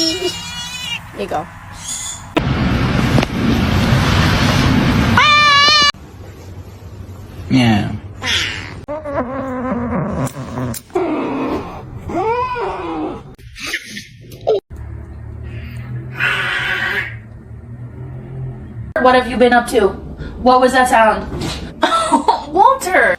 Here you go. Yeah. What have you been up to? What was that sound? Walter!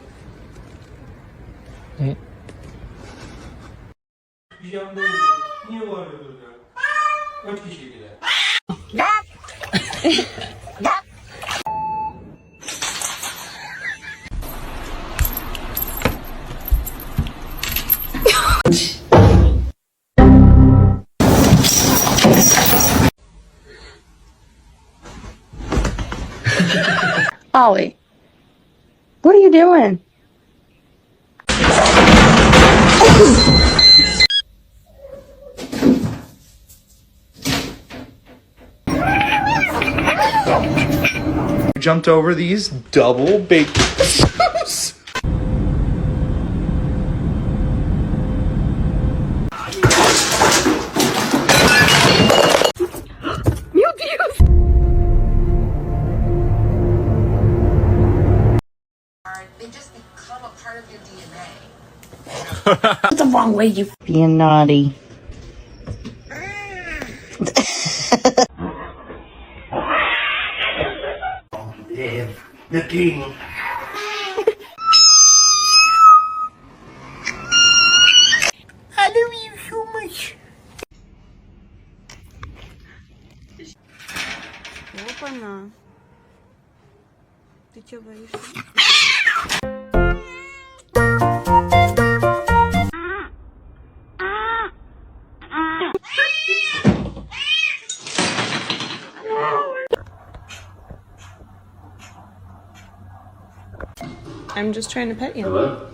Ollie, what are you doing? Jumped over these double baked potatoes. They just become a part of your DNA. What's the wrong way you being naughty? Live the king. I love you so much. Опа-на. Ты чё боишься? I'm just trying to pet you. Hello?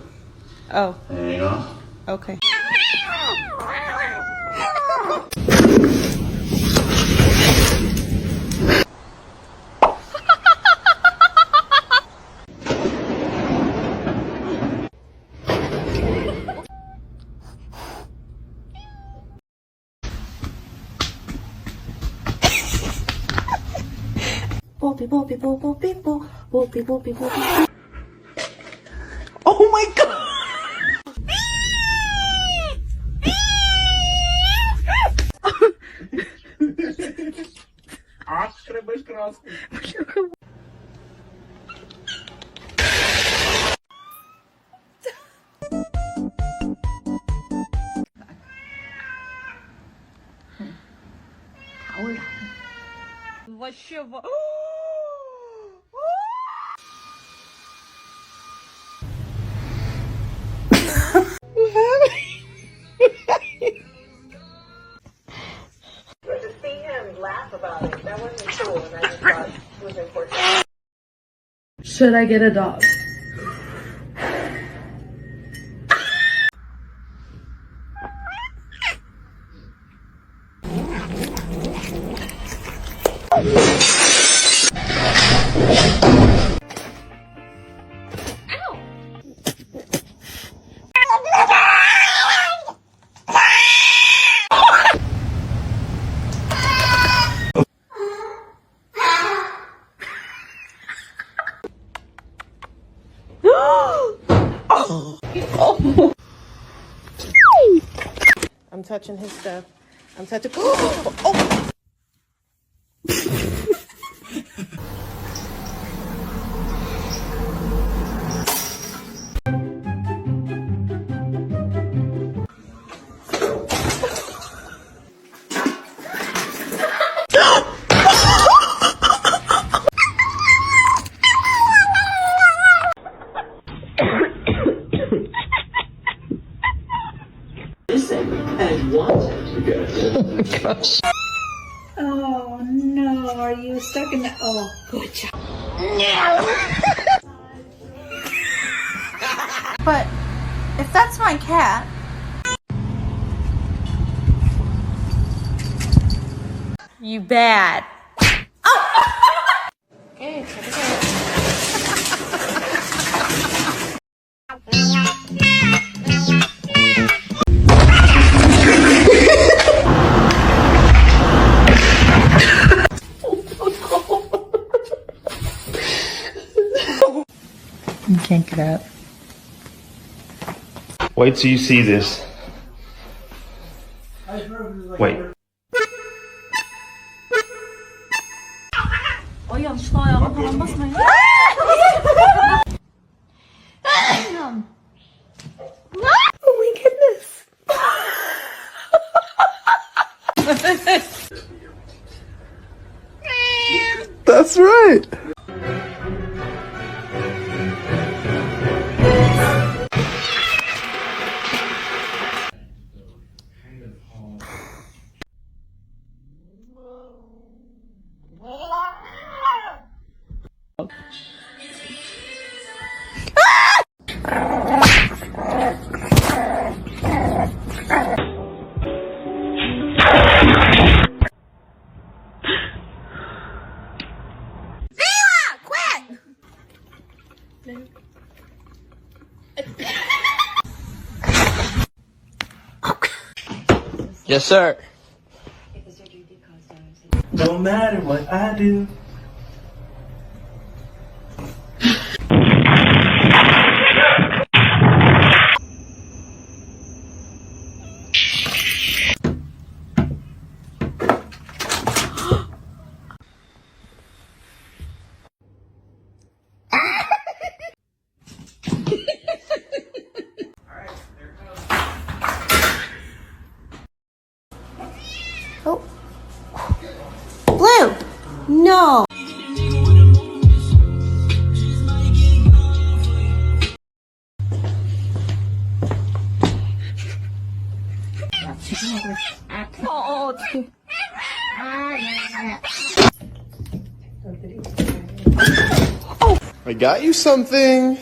Oh, Hang on. okay. Boopy boopy boop boop beep boop boopy boopy boopy. Oh my god! Вообще But to see him laugh about it, that wasn't cool, and I just thought it was important. Should I get a dog? I'm touching his stuff. I'm touching. Oh! Oh no, are you stuck in the... Oh, good job. But if that's my cat... You bad. Okay, check it out. That. Wait till you see this. Wait. Oh my goodness. That's right. Yes, sir. No matter what I do. Blue. No. I got you something.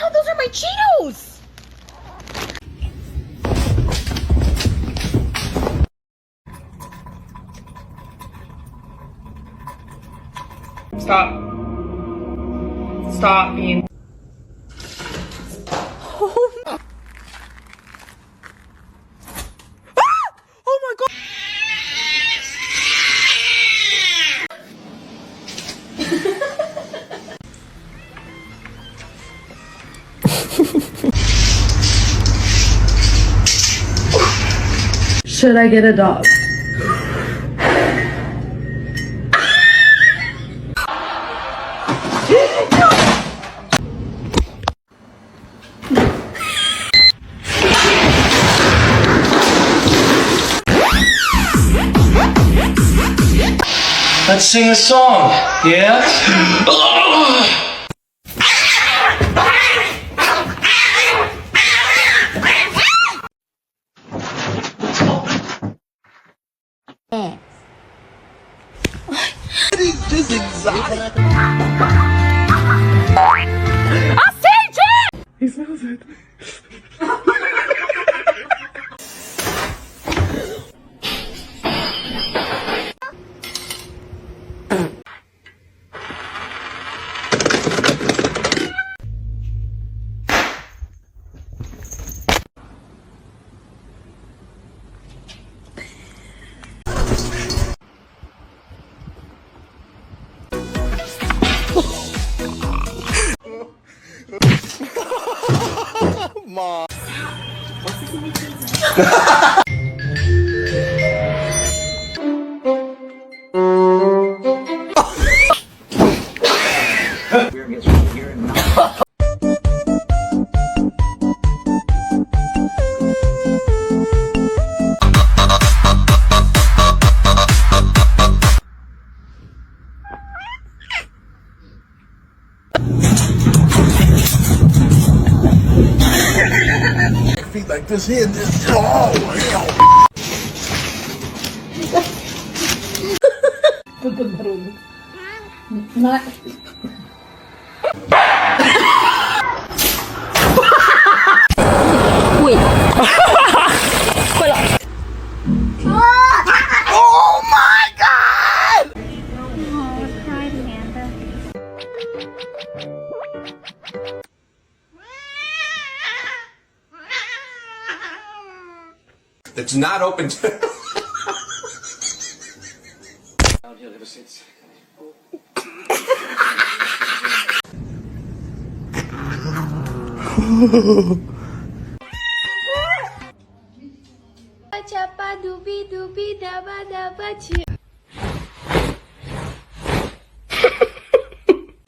Oh, those are my Cheetos. Stop. Stop being. Oh my god. Should I get a dog? Let's sing a song, yeah? Just exotic. He smells it. Mom. Feet like this here, this. Oh, hell. Not. Wait. Oh my It's not open to...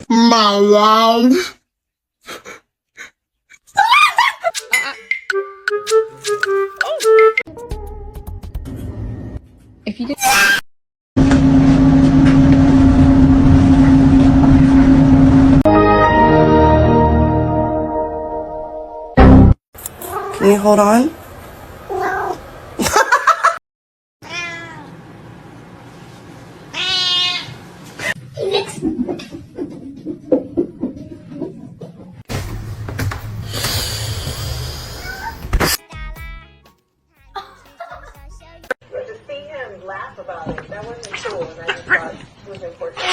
My life. If you did. Can you hold on? But to see him laugh about it, that wasn't cool, and I just thought it was important.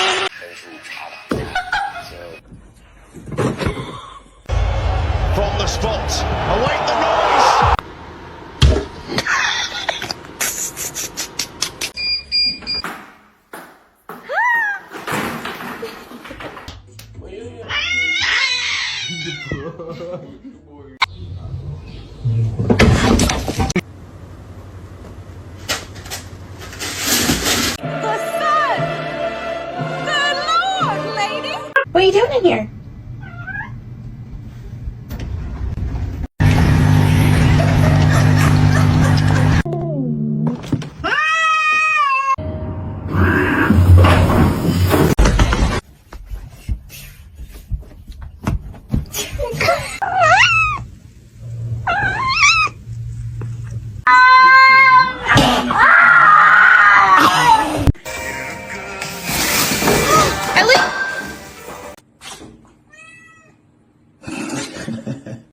From the spot, await the noise! What are you doing in here?